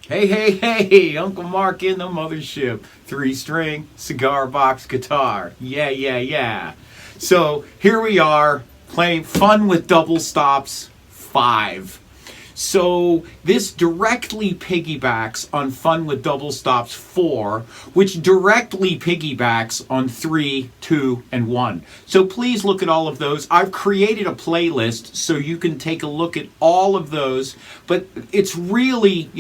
Hey, hey, hey, Uncle Mark in the mothership. 3-string cigar box guitar. Yeah, yeah, yeah. So here we are playing Fun with Double Stops 5. So this directly piggybacks on Fun with Double Stops 4, which directly piggybacks on 3, 2, and 1. So please look at all of those. I've created a playlist so you can take a look at all of those, but it's really,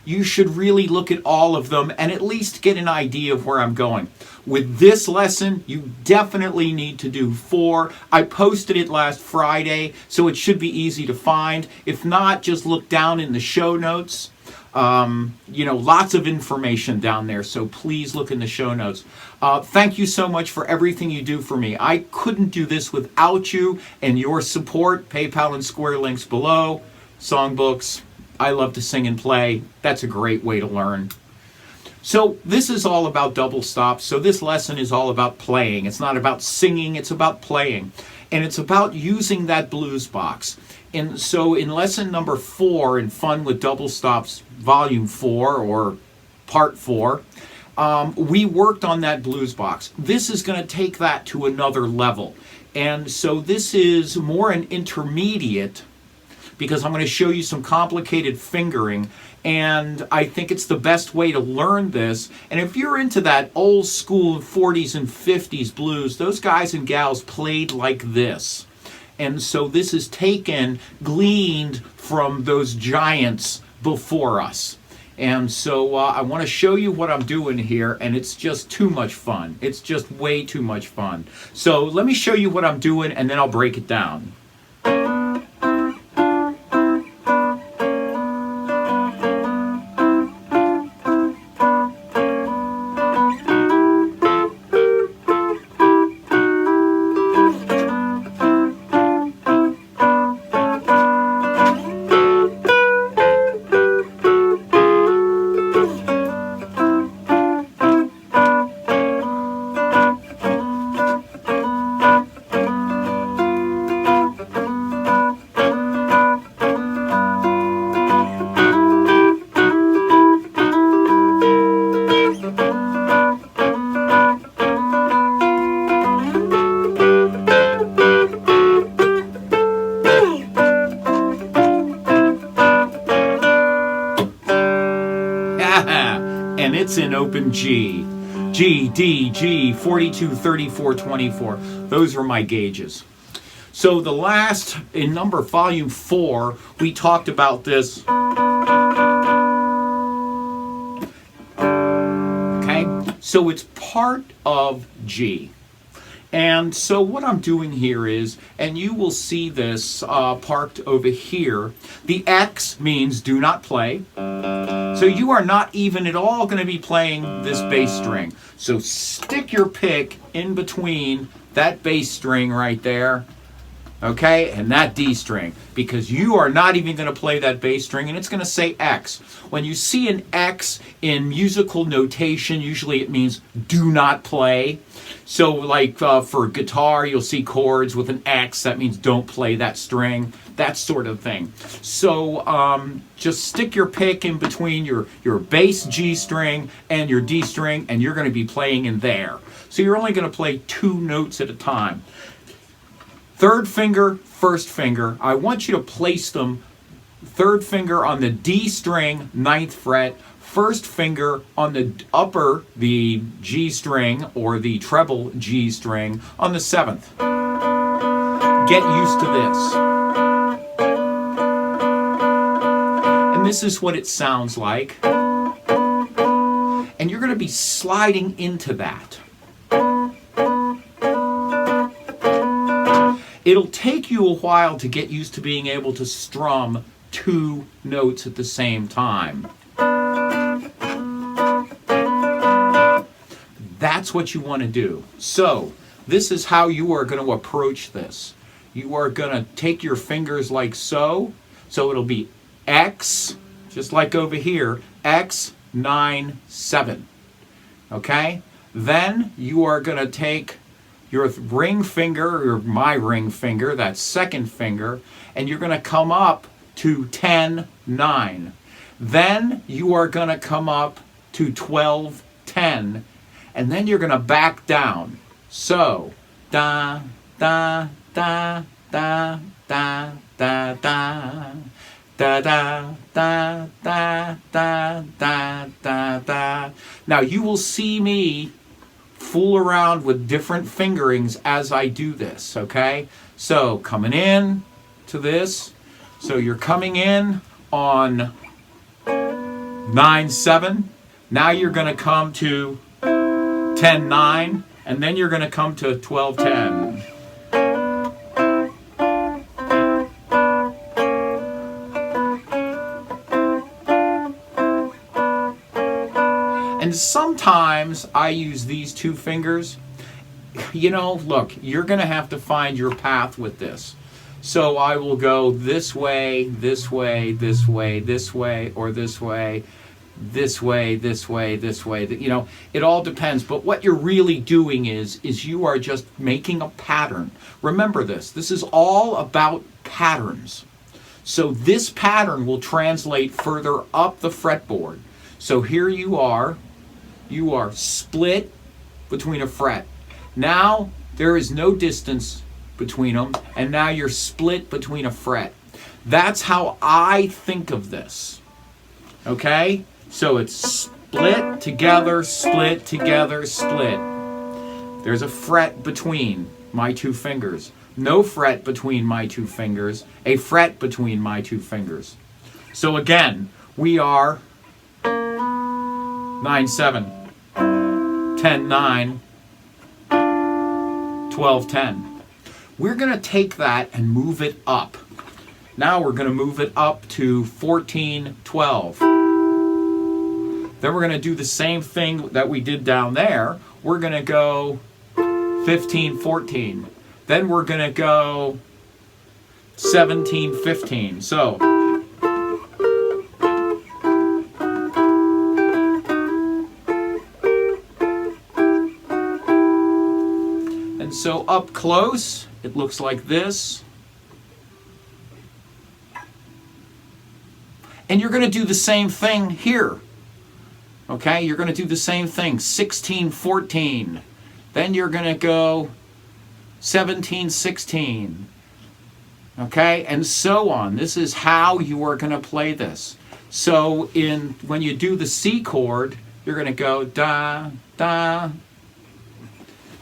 you should really look at all of them and at least get an idea of where I'm going. With this lesson, you definitely need to do 4. I posted it last Friday, so it should be easy to find. If not, just look down in the show notes. Lots of information down there, so please look in the show notes. Thank you so much for everything you do for me. I couldn't do this without you and your support. PayPal and Square links below. Songbooks. I love to sing and play. That's a great way to learn. So this is all about double stops. So this lesson is all about playing. It's not about singing, it's about playing. And it's about using that blues box. And so in lesson number 4 in Fun with Double Stops Volume 4 or Part 4, we worked on that blues box. This is going to take that to another level. And so this is more an intermediate, because I'm going to show you some complicated fingering, and I think it's the best way to learn this. And if you're into that old school 40s and 50s blues, those guys and gals played like this. And so this is gleaned from those giants before us. And so I want to show you what I'm doing here, and it's just too much fun. It's just way too much fun. So let me show you what I'm doing, and then I'll break it down. And it's in open G. G, D, G, 42, 34, 24. Those are my gauges. So the last, in volume 4, we talked about this. Okay? So it's part of G. And so what I'm doing here is, and you will see this parked over here, the X means do not play. So you are not even at all going to be playing this bass string. So stick your pick in between that bass string right there, okay, and that D string, because you are not even going to play that bass string, and it's going to say X. When you see an X in musical notation, usually it means do not play. So like for guitar, you'll see chords with an X. That means don't play that string, that sort of thing. So just stick your pick in between your bass G string and your D string, and you're going to be playing in there. So you're only going to play 2 notes at a time. Third finger, first finger. I want you to place them, third finger on the D string, 9th fret, first finger on the G string or the treble G string on the 7th. Get used to this. And this is what it sounds like. And you're going to be sliding into that. It'll take you a while to get used to being able to strum 2 notes at the same time. That's what you want to do. So, this is how you are going to approach this. You are going to take your fingers like so. So it'll be X, just like over here, X, 9, 7. Okay? Then you are going to take your ring finger, or my ring finger, that second finger, and you're going to come up to 10, 9. Then you are going to come up to 12, 10, and then you're going to back down. So, da, da, da, da, da, da, da. Da da da da da da da da. Now you will see me fool around with different fingerings as I do this, okay? So coming in to this, so you're coming in on 9-7. Now you're going to come to 10-9, and then you're going to come to 12-10. And sometimes I use these two fingers. You know, look, you're going to have to find your path with this. So I will go this way, this way, this way, this way, or this way, this way, this way, this way. You know, it all depends. But what you're really doing is you are just making a pattern. Remember this. This is all about patterns. So this pattern will translate further up the fretboard. So here you are split between a fret. Now there is no distance between them, and now you're split between a fret. That's how I think of this. Okay? So it's split together, split together, split. There's a fret between my two fingers. No fret between my two fingers. A fret between my two fingers. So again, we are 9-7. 10-9, 12-10. We're going to take that and move it up. Now we're going to move it up to 14-12. Then we're going to do the same thing that we did down there. We're going to go 15-14. Then we're going to go 17-15. So So up close, it looks like this. And you're going to do the same thing here. Okay, you're going to do the same thing. 16-14. Then you're going to go 17-16. Okay, and so on. This is how you are going to play this. So when you do the C chord, you're going to go da, da.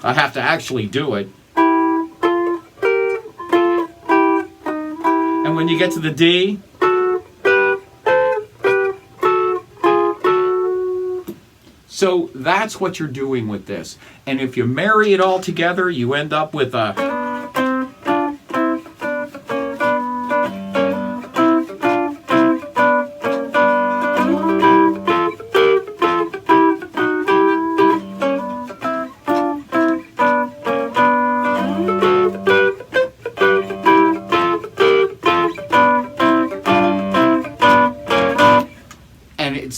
I have to actually do it. And when you get to the D, so that's what you're doing with this. And if you marry it all together, you end up with a...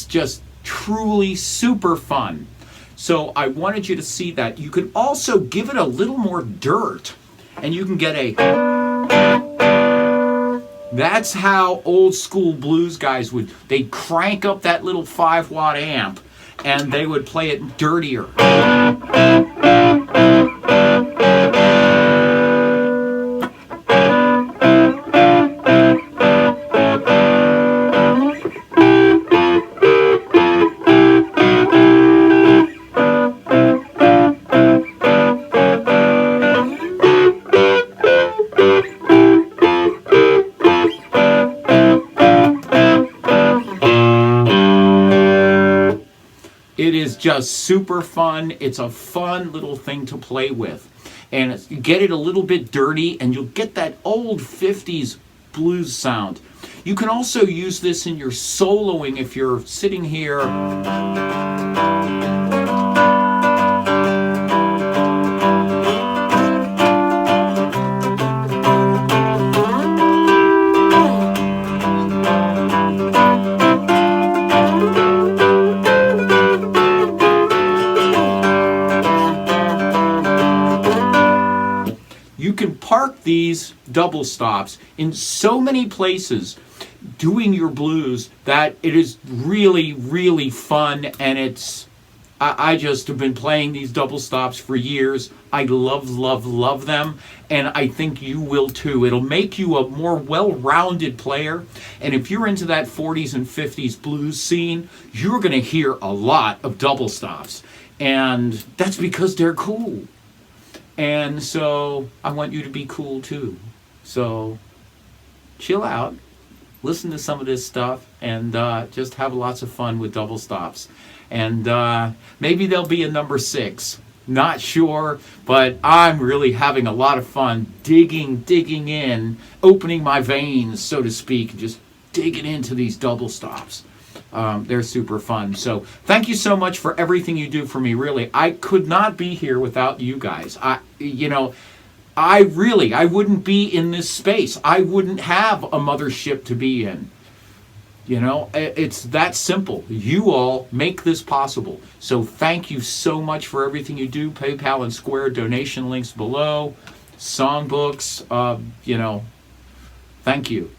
just truly super fun. So I wanted you to see that. You can also give it a little more dirt and you can get a... That's how old school blues guys would. They'd crank up that little 5-watt amp and they would play it dirtier. It is just super fun. It's a fun little thing to play with. And you get it a little bit dirty and you'll get that old 50s blues sound. You can also use this in your soloing if you're sitting here. You can park these double stops in so many places. doing your blues, that it is really, really fun, and it's, I just have been playing these double stops for years. I love, love, love them, and I think you will too. It'll make you a more well-rounded player, and if you're into that 40s and 50s blues scene, you're going to hear a lot of double stops, and that's because they're cool. And so I want you to be cool too. So chill out, listen to some of this stuff, and just have lots of fun with double stops. And maybe there'll be a number 6. Not sure, but I'm really having a lot of fun digging in, opening my veins, so to speak, just digging into these double stops. They're super fun. So thank you so much for everything you do for me, really. I could not be here without you guys. I wouldn't be in this space. I wouldn't have a mothership to be in. It's that simple. You all make this possible. So thank you so much for everything you do. PayPal and Square donation links below. Songbooks, thank you.